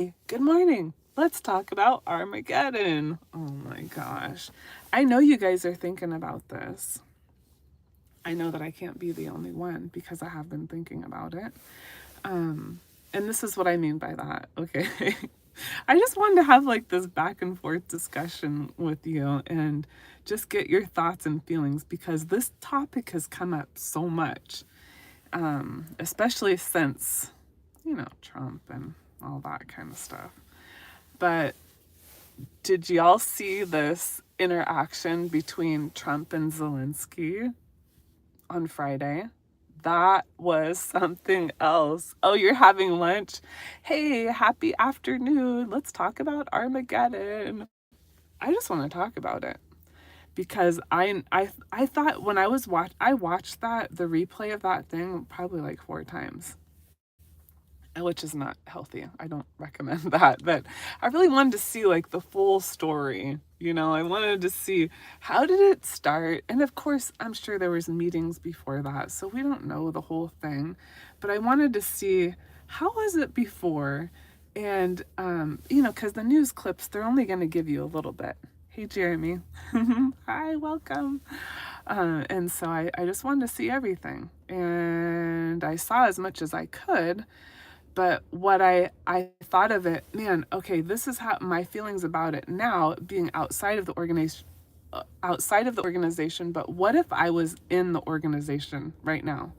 Good morning. Let's talk about Armageddon. Oh my gosh. I know you guys are thinking about this. I know that I can't be the only one because I have been thinking about it. And this is what I mean by that, okay? I just wanted to have like this back and forth discussion with you and just get your thoughts and feelings because this topic has come up so much, especially since, Trump and all that kind of stuff. But did y'all see this interaction between Trump and Zelensky on Friday? That was something else. Oh, you're having lunch? Hey, happy afternoon. Let's talk about Armageddon. I just want to talk about it because I thought when I watched the replay of that thing probably like 4 times, which is not healthy. I don't recommend that. But I really wanted to see like the full story. I wanted to see how did it start. And of course, I'm sure there was meetings before that, so we don't know the whole thing. But I wanted to see how was it before, and because the news clips they're only going to give you a little bit. Hey, Jeremy. Hi, welcome. And so I just wanted to see everything, and I saw as much as I could. But what I thought of it, man, okay, this is how my feelings about it now, being outside of the organization, but what if I was in the organization right now?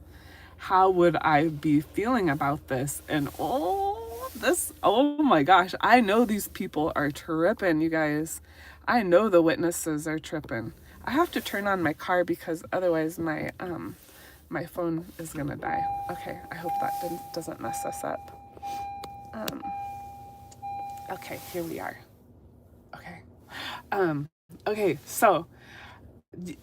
How would I be feeling about this? And oh my gosh, I know these people are tripping, you guys. I know the witnesses are tripping. I have to turn on my car because otherwise my phone is gonna die. Okay, I hope that doesn't mess us up. Um, okay, here we are. Okay. Okay, so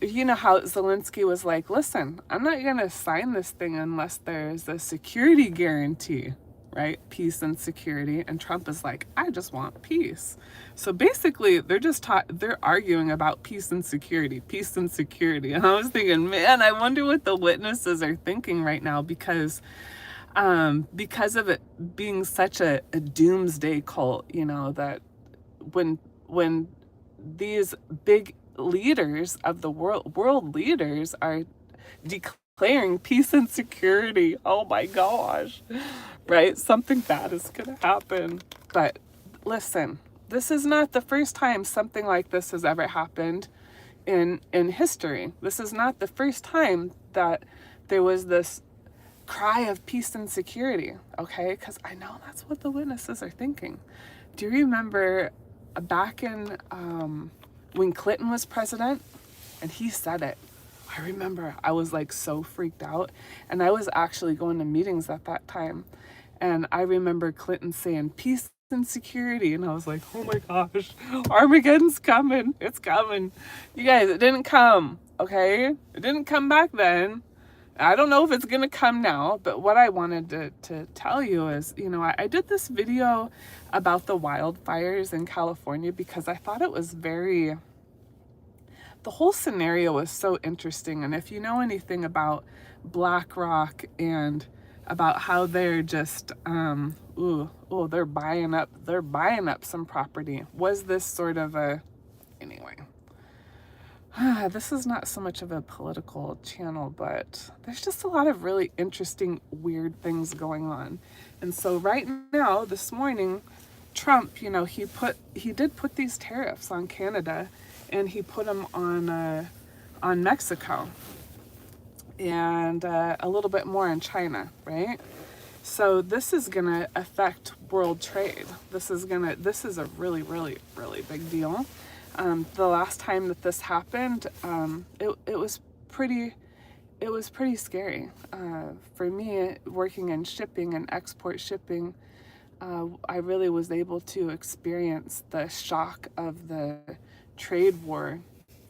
you know how Zelensky was like, listen, I'm not gonna sign this thing unless there's a security guarantee, right? Peace and security. And Trump is like, I just want peace. So basically, they're arguing about peace and security, peace and security. And I was thinking, man, I wonder what the witnesses are thinking right now because of it being such a doomsday cult, that when these big leaders of the world leaders are declaring peace and security, oh my gosh, right? Something bad is gonna happen. But listen, this is not the first time something like this has ever happened in history. This is not the first time that there was this cry of peace and security, okay? Because I know that's what the witnesses are thinking. Do you remember back in when Clinton was president and he said it? I remember I was like so freaked out, and I was actually going to meetings at that time, and I remember Clinton saying peace and security, and I was like, oh my gosh, Armageddon's coming, it's coming. You guys, it didn't come, okay? It didn't come back then. I don't know if it's going to come now, but what I wanted to tell you is, I did this video about the wildfires in California because I thought it was the whole scenario was so interesting. And if you know anything about BlackRock and about how they're just, they're buying up some property. Was this sort of anyway. This is not so much of a political channel, but there's just a lot of really interesting, weird things going on. And so right now, this morning, Trump, he did put these tariffs on Canada, and he put them on Mexico, and a little bit more in China, right? So this is gonna affect world trade. This is a really, really, really big deal. The last time that this happened, it was pretty scary. For me, working in shipping and export shipping, I really was able to experience the shock of the trade war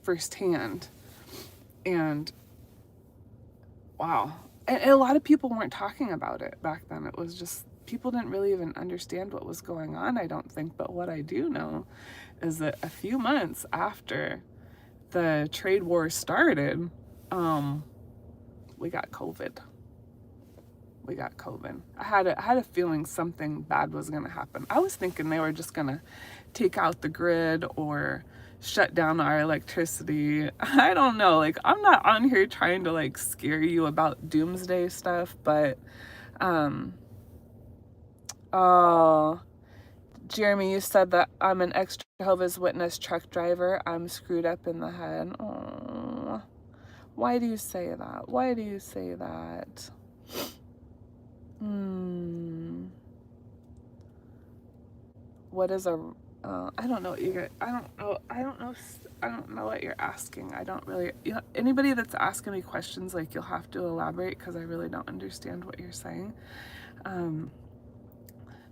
firsthand. And wow. And a lot of people weren't talking about it back then. It was just, people didn't really even understand what was going on, I don't think. But what I do know is that a few months after the trade war started, we got COVID. we got COVID. I had a feeling something bad was going to happen. I was thinking they were just going to take out the grid or shut down our electricity. I don't know. Like, I'm not on here trying to like scare you about doomsday stuff, but oh, Jeremy, you said that I'm an ex Jehovah's Witness truck driver. I'm screwed up in the head. Oh, why do you say that? Why do you say that? What is a? I don't know what you get. I don't know. I don't know what you're asking. I don't really. Anybody that's asking me questions, like, you'll have to elaborate because I really don't understand what you're saying.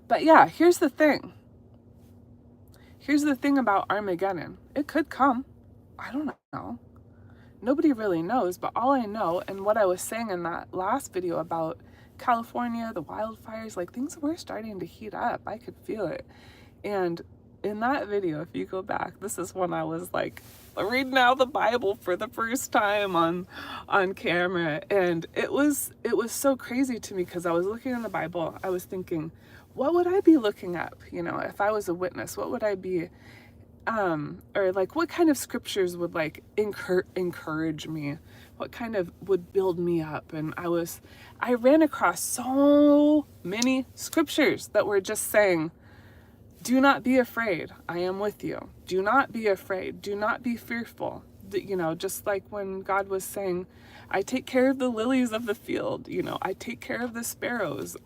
But yeah, here's the thing. Here's the thing about Armageddon. It could come. I don't know. Nobody really knows, but all I know, and what I was saying in that last video about California, the wildfires, like, things were starting to heat up. I could feel it. And in that video, if you go back, this is when I was like reading out the Bible for the first time on camera, and it was so crazy to me because I was looking in the Bible. I was thinking, what would I be looking up? You know, if I was a witness, what would I be? Or like, what kind of scriptures would like encourage me? What kind of would build me up? And I ran across so many scriptures that were just saying, do not be afraid. I am with you. Do not be afraid. Do not be fearful. You know, just like when God was saying, I take care of the lilies of the field. You know, I take care of the sparrows.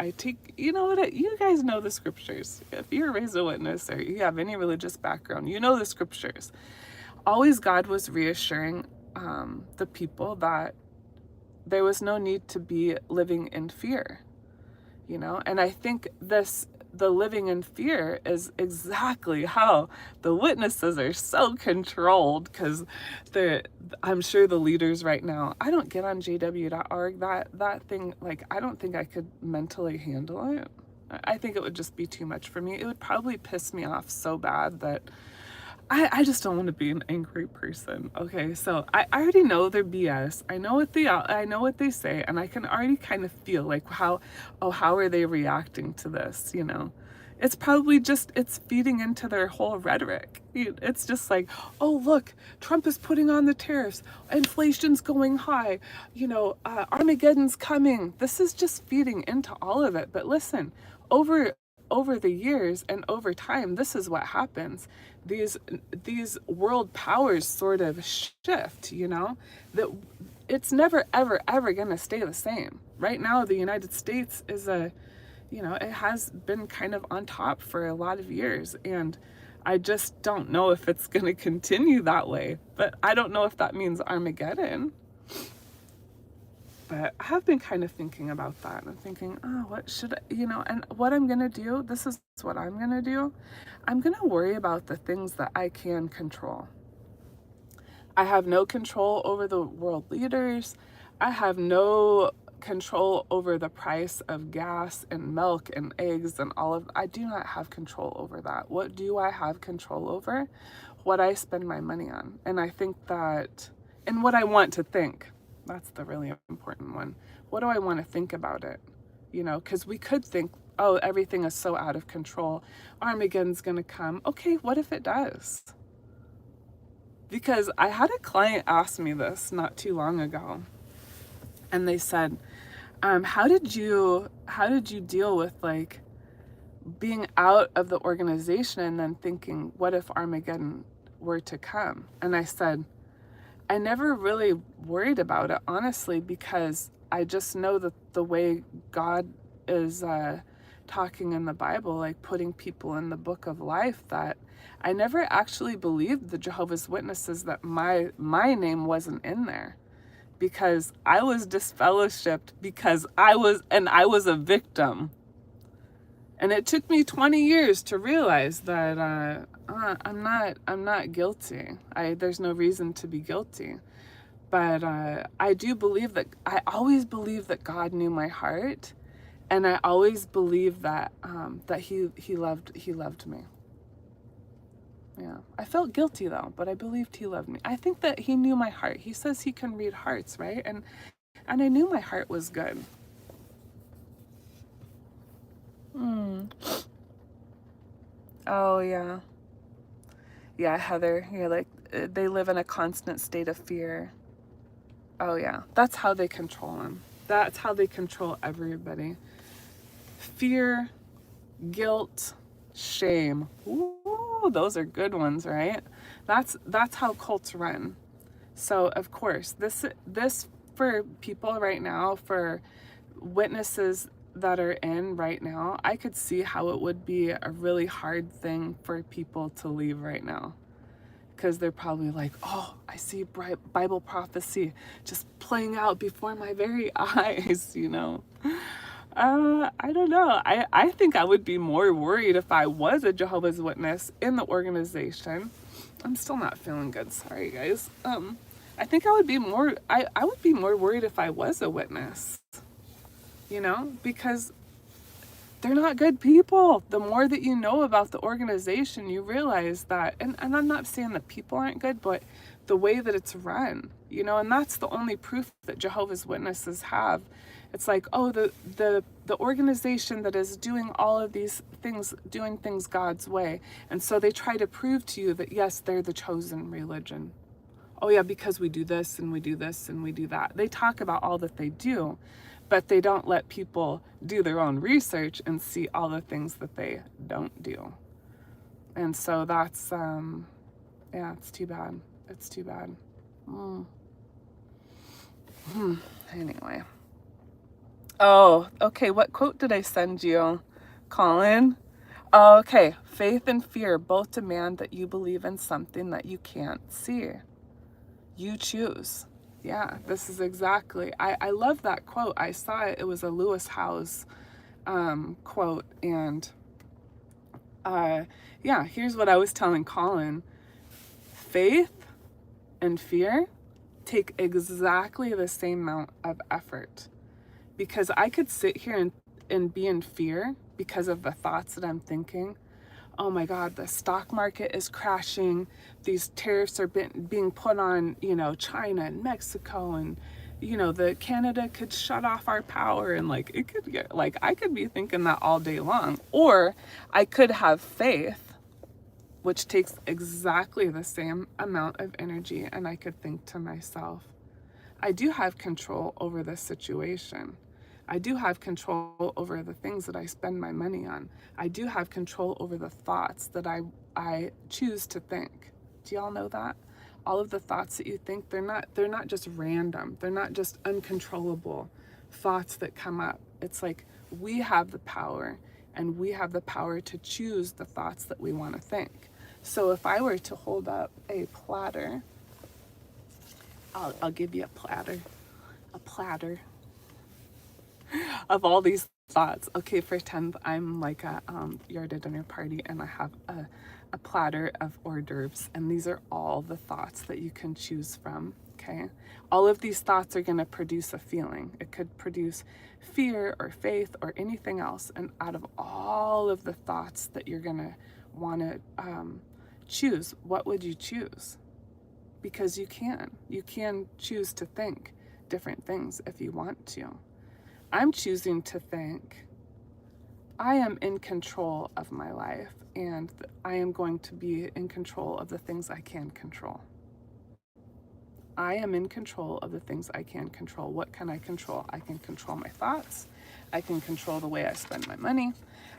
You know what? You guys know the scriptures. If you're raised a witness or you have any religious background, you know the scriptures. Always God was reassuring the people that there was no need to be living in fear. You know, and I think the living in fear is exactly how the witnesses are so controlled, because I'm sure the leaders right now, I don't get on jw.org, that thing, like, I don't think I could mentally handle it. I think it would just be too much for me. It would probably piss me off so bad that I just don't want to be an angry person. Okay, so I already know their BS. I know what they say, and I can already kind of feel like how are they reacting to this, you know? It's probably just, it's feeding into their whole rhetoric. It's just like, oh, look, Trump is putting on the tariffs, inflation's going high, you know, Armageddon's coming. This is just feeding into all of it. But listen, over the years and over time, this is what happens. These world powers sort of shift, you know, that it's never, ever, ever going to stay the same. Right now, the United States is it has been kind of on top for a lot of years. And I just don't know if it's going to continue that way. But I don't know if that means Armageddon. But I have been kind of thinking about that. I'm thinking, oh, what should I, and what I'm going to do, this is what I'm going to do. I'm going to worry about the things that I can control. I have no control over the world leaders. I have no control over the price of gas and milk and eggs and I do not have control over that. What do I have control over? What I spend my money on. And I think that, and what I want to think. That's the really important one. What do I want to think about it? Because we could think, oh, everything is so out of control. Armageddon's going to come. Okay, what if it does? Because I had a client ask me this not too long ago. And they said, how did you deal with like being out of the organization and then thinking, what if Armageddon were to come? And I said, I never really worried about it, honestly, because I just know that the way God is talking in the Bible, like putting people in the book of life, that I never actually believed the Jehovah's Witnesses that my name wasn't in there, because I was disfellowshipped because I was a victim. And it took me 20 years to realize that I'm not guilty. There's no reason to be guilty. But I always believed that God knew my heart, and I always believed that he loved me. Yeah, I felt guilty though, but I believed he loved me. I think that he knew my heart. He says he can read hearts, right? And I knew my heart was good. Oh, yeah. Yeah, Heather, you're like, they live in a constant state of fear. Oh, yeah. That's how they control them. That's how they control everybody. Fear, guilt, shame. Ooh, those are good ones, right? That's how cults run. So, of course, this for people right now, for witnesses that are in right now, I could see how it would be a really hard thing for people to leave right now. Because they're probably like, oh, I see Bible prophecy just playing out before my very eyes, you know? I don't know. I think I would be more worried if I was a Jehovah's Witness in the organization. I'm still not feeling good. Sorry, guys. I think I would be more worried if I was a witness, you know, because they're not good people. The more that you know about the organization, you realize that, and I'm not saying that people aren't good, but the way that it's run, you know, and that's the only proof that Jehovah's Witnesses have. It's like, oh, the organization that is doing all of these things, doing things God's way. And so they try to prove to you that, yes, they're the chosen religion. Oh yeah, because we do this and we do this and we do that. They talk about all that they do, but they don't let people do their own research and see all the things that they don't do. And so that's, yeah, it's too bad. It's too bad. Anyway. Oh, okay. What quote did I send you, Colin? Oh, okay. Faith and fear both demand that you believe in something that you can't see. You choose. Yeah, this is exactly. I love that quote. I saw it. It was a Lewis Howes quote. And yeah, here's what I was telling Colin. Faith and fear take exactly the same amount of effort. Because I could sit here and be in fear because of the thoughts that I'm thinking. Oh my God, the stock market is crashing. These tariffs are being put on, you know, China and Mexico, and, you know, the Canada could shut off our power, and like it could get, like, I could be thinking that all day long. Or I could have faith, which takes exactly the same amount of energy, and I could think to myself, I do have control over this situation. I do have control over the things that I spend my money on. I do have control over the thoughts that I choose to think. Do y'all know that? All of the thoughts that you think, they're not just random. They're not just uncontrollable thoughts that come up. It's like we have the power, and we have the power to choose the thoughts that we want to think. So if I were to hold up a platter, I'll give you a platter of all these thoughts. Okay, pretend I'm like you're at a dinner party and I have a platter of hors d'oeuvres, and these are all the thoughts that you can choose from. Okay, all of these thoughts are going to produce a feeling. It could produce fear or faith or anything else, and out of all of the thoughts that you're going to want to choose, what would you choose? Because you can choose to think different things if you want to. I'm choosing to think I am in control of my life, and I am going to be in control of the things I can control. I am in control of the things I can control. What can I control? I can control my thoughts. I can control the way I spend my money.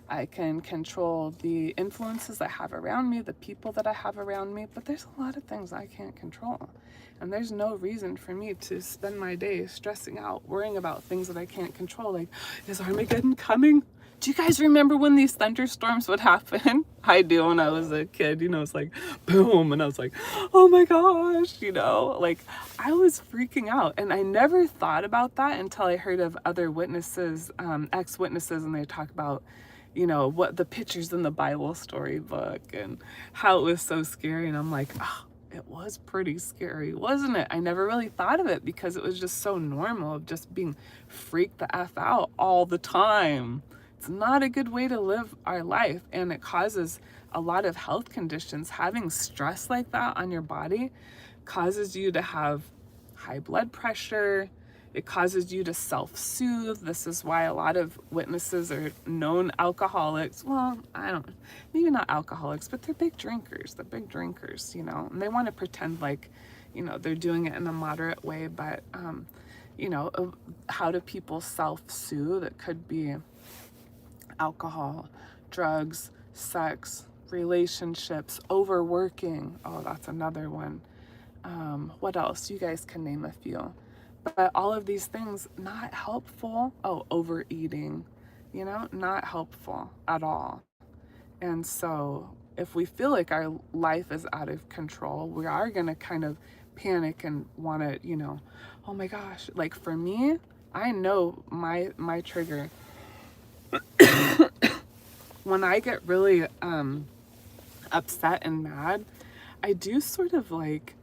I can control the influences I have around me, the people that I have around me, but there's a lot of things I can't control. And there's no reason for me to spend my day stressing out, worrying about things that I can't control. Like, is Armageddon coming? Do you guys remember when these thunderstorms would happen? I do. When I was a kid, you know, it's like boom, and I was like, oh my gosh, you know, like I was freaking out. And I never thought about that until I heard of other witnesses, ex-witnesses, and they talk about, you know, what the pictures in the Bible storybook and how it was so scary. And I'm like, oh, it was pretty scary, wasn't it? I never really thought of it because it was just so normal of just being freaked the F out all the time. It's not a good way to live our life, and it causes a lot of health conditions. Having stress like that on your body causes you to have high blood pressure, It causes you to self-soothe. This is why a lot of witnesses are known alcoholics. Well, maybe not alcoholics, but they're big drinkers. They're big drinkers, you know, and they want to pretend like, you know, they're doing it in a moderate way. But, you know, how do people self-soothe? It could be alcohol, drugs, sex, relationships, overworking. Oh, that's another one. What else? You guys can name a few. But all of these things, not helpful. Oh, overeating, you know, not helpful at all. And so if we feel like our life is out of control, we are going to kind of panic and want to, you know, oh my gosh, like for me, I know my trigger. When I get really upset and mad, I do sort of like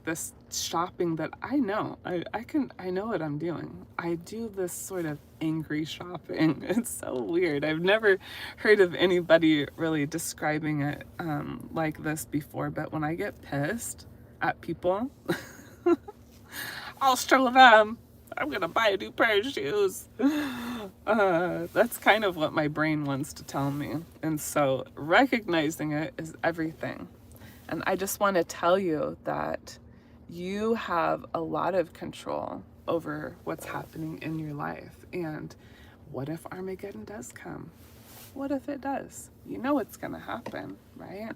this shopping that I know I know what I'm doing. I do this sort of angry shopping. It's so weird. I've never heard of anybody really describing it like this before, but when I get pissed at people, I'll show them I'm gonna buy a new pair of shoes. That's kind of what my brain wants to tell me. And so recognizing it is everything. And I just want to tell you that you have a lot of control over what's happening in your life. And what if Armageddon does come? What if it does? You know it's going to happen, right?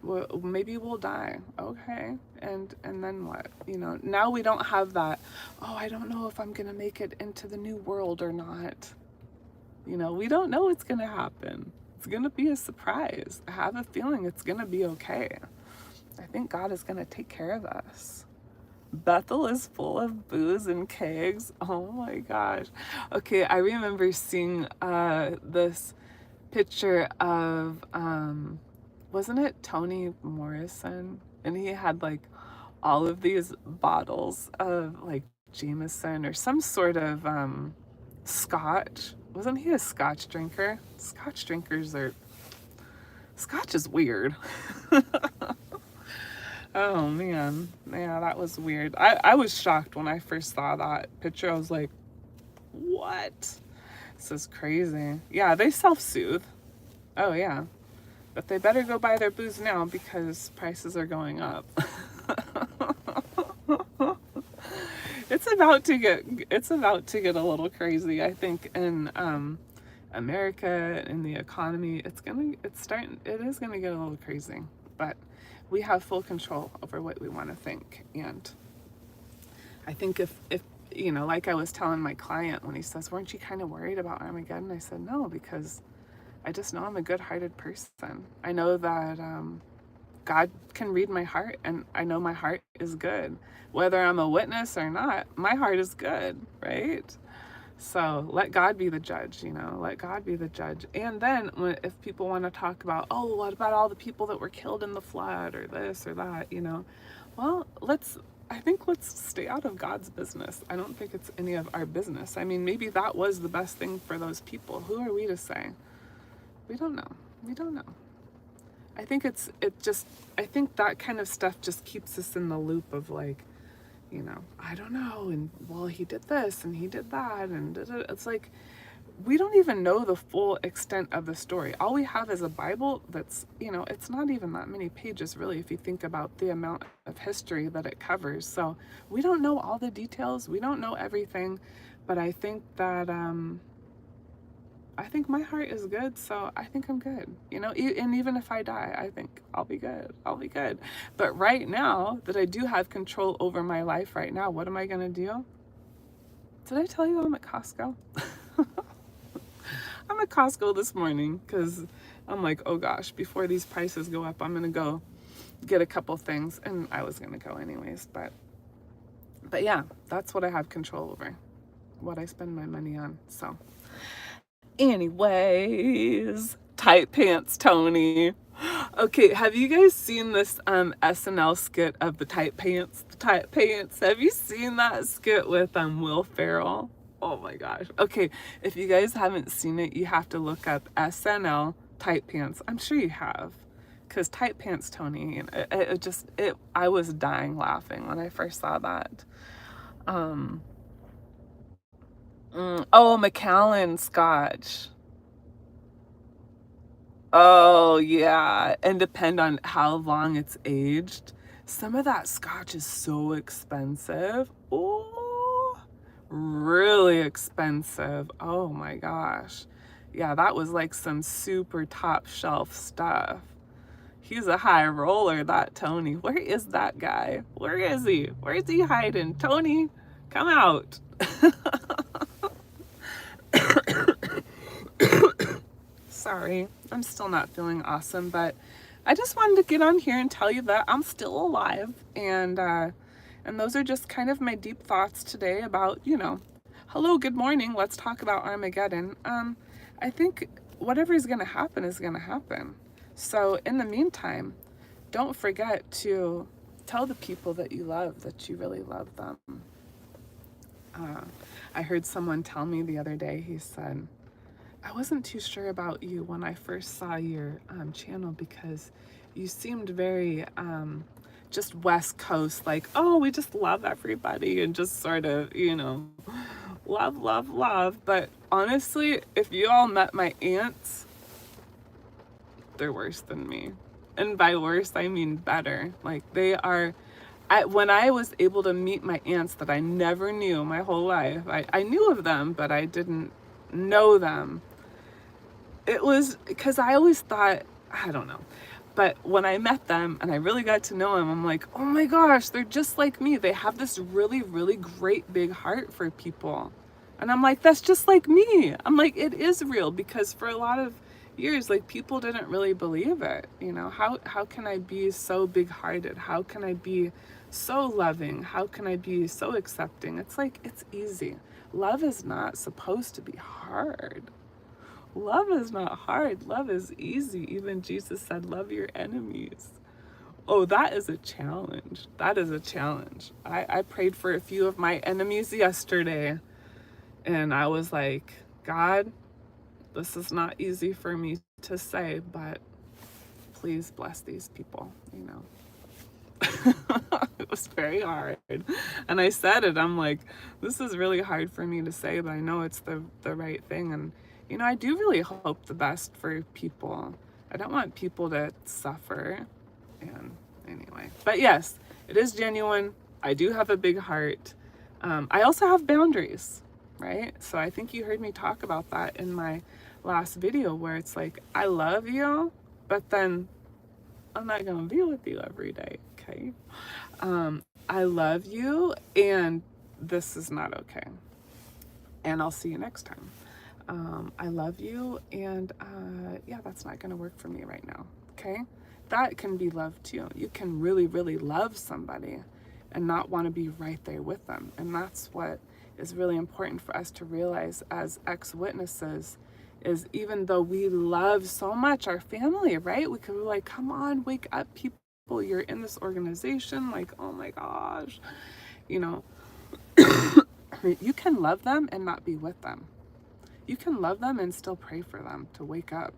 Well, maybe we'll die. Okay. And then what? You know, now we don't have that, oh, I don't know if I'm going to make it into the new world or not. You know, we don't know what's going to happen. It's going to be a surprise. I have a feeling it's going to be okay. I think God is going to take care of us. Bethel is full of booze and kegs. Oh my gosh. Okay, I remember seeing this picture of, wasn't it Toni Morrison? And he had like all of these bottles of like Jameson or some sort of scotch. Wasn't he a scotch drinker? Scotch is weird. Oh man, yeah, that was weird. I was shocked when I first saw that picture. I was like, what? This is crazy. Yeah, they self-soothe. Oh yeah, but they better go buy their booze now because prices are going up. It's about to get a little crazy, I think, in America, in the economy. It is gonna get a little crazy, but we have full control over what we want to think. And I think if you know, like I was telling my client when he says, weren't you kind of worried about Armageddon? I said, no, because I just know I'm a good-hearted person. I know that God can read my heart, and I know my heart is good. Whether I'm a witness or not, my heart is good, right? So let God be the judge, you know, let God be the judge. And then if people want to talk about, oh, what about all the people that were killed in the flood or this or that, you know, well, I think let's stay out of God's business. I don't think it's any of our business. I mean, maybe that was the best thing for those people. Who are we to say? We don't know. We don't know. I think I think that kind of stuff just keeps us in the loop of like, you know, I don't know, and well, he did this and he did that, and it's like we don't even know the full extent of the story. All we have is a Bible that's, you know, it's not even that many pages really if you think about the amount of history that it covers. So we don't know all the details, we don't know everything, but I think that I think my heart is good, so I think I'm good, you know, and even if I die, I think I'll be good. But right now that I do have control over my life right now, what am I gonna do? Did I tell you I'm at Costco? I'm at Costco this morning because I'm like, oh gosh, before these prices go up, I'm gonna go get a couple things, and I was gonna go anyways, but yeah, that's what I have control over, what I spend my money on, so. Anyways, tight pants, Tony. Okay, have you guys seen this SNL skit of the tight pants? The tight pants. Have you seen that skit with Will Ferrell? Oh my gosh. Okay, if you guys haven't seen it, you have to look up SNL tight pants. I'm sure you have, because tight pants, Tony. I was dying laughing when I first saw that. Um, oh, Macallan Scotch. Oh, yeah, and depend on how long it's aged. Some of that scotch is so expensive. Oh, really expensive. Oh my gosh. Yeah, that was like some super top shelf stuff. He's a high roller, that Tony. Where is that guy? Where is he? Where is he hiding? Tony, come out. Sorry, I'm still not feeling awesome, but I just wanted to get on here and tell you that I'm still alive, and those are just kind of my deep thoughts today about, hello, good morning. Let's talk about Armageddon. I think whatever is going to happen is going to happen. So in the meantime, don't forget to tell the people that you love that you really love them. I heard someone tell me the other day. He said, I wasn't too sure about you when I first saw your channel because you seemed very just West Coast, like, oh, we just love everybody and just sort of, love, love, love. But honestly, if you all met my aunts, they're worse than me. And by worse, I mean better. Like, they are. When I was able to meet my aunts that I never knew my whole life, I knew of them, but I didn't know them. It was because I always thought, I don't know, but when I met them and I really got to know them, I'm like, oh my gosh, they're just like me. They have this really, really great big heart for people. And I'm like, that's just like me. I'm like, it is real, because for a lot of years, like, people didn't really believe it. How can I be so big hearted? How can I be so loving? How can I be so accepting? It's like, it's easy. Love is not supposed to be hard. Love is not hard. Love is easy. Even Jesus said, love your enemies. Oh, that is a challenge. That is a challenge. I prayed for a few of my enemies yesterday, and I was like, God, this is not easy for me to say, but please bless these people, It was very hard. And I said it, I'm like, this is really hard for me to say, but I know it's the right thing. And, I do really hope the best for people. I don't want people to suffer. And anyway, but yes, it is genuine. I do have a big heart. I also have boundaries, right? So I think you heard me talk about that in my last video, where it's like, I love you, but then I'm not gonna be with you every day, okay? I love you, and this is not okay. And I'll see you next time. I love you, and yeah, that's not gonna work for me right now, okay? That can be love too. You can really, really love somebody and not want to be right there with them. And that's what is really important for us to realize as ex-witnesses, is even though we love so much our family, right? We could be like, come on, wake up, people. You're in this organization. Like, oh my gosh. You can love them and not be with them. You can love them and still pray for them to wake up.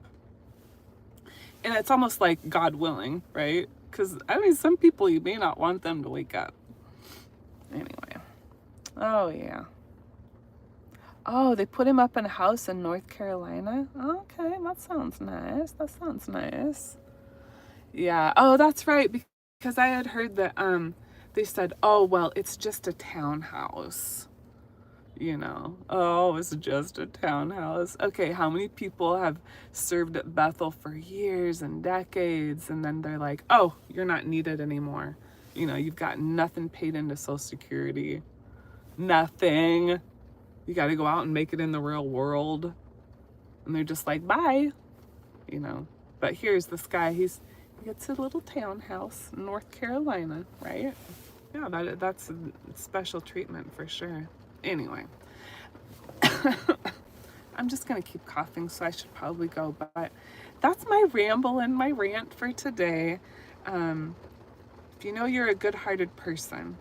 And it's almost like God willing, right? Because, some people, you may not want them to wake up. Anyway. Oh, yeah. Oh, they put him up in a house in North Carolina? Okay, that sounds nice. That sounds nice. Yeah. Oh, that's right. Because I had heard that they said, oh, well, it's just a townhouse. Oh, it's just a townhouse. Okay, how many people have served at Bethel for years and decades, and then they're like, oh, you're not needed anymore. You've got nothing paid into Social Security. Nothing. You got to go out and make it in the real world. And they're just like, bye. But here's this guy. He gets a little townhouse in North Carolina, right? Yeah, that's a special treatment for sure. Anyway, I'm just going to keep coughing, so I should probably go. But that's my ramble and my rant for today. If you know you're a good-hearted person,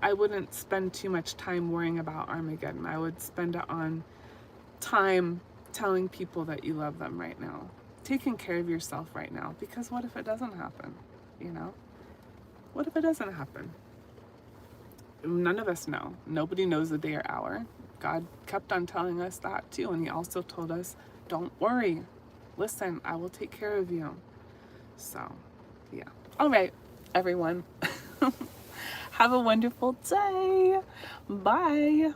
I wouldn't spend too much time worrying about Armageddon. I would spend it on time telling people that you love them right now, taking care of yourself right now, because what if it doesn't happen? What if it doesn't happen? None of us know. Nobody knows the day or hour. God kept on telling us that too. And he also told us, don't worry. Listen, I will take care of you. So, yeah. All right, everyone. Have a wonderful day. Bye.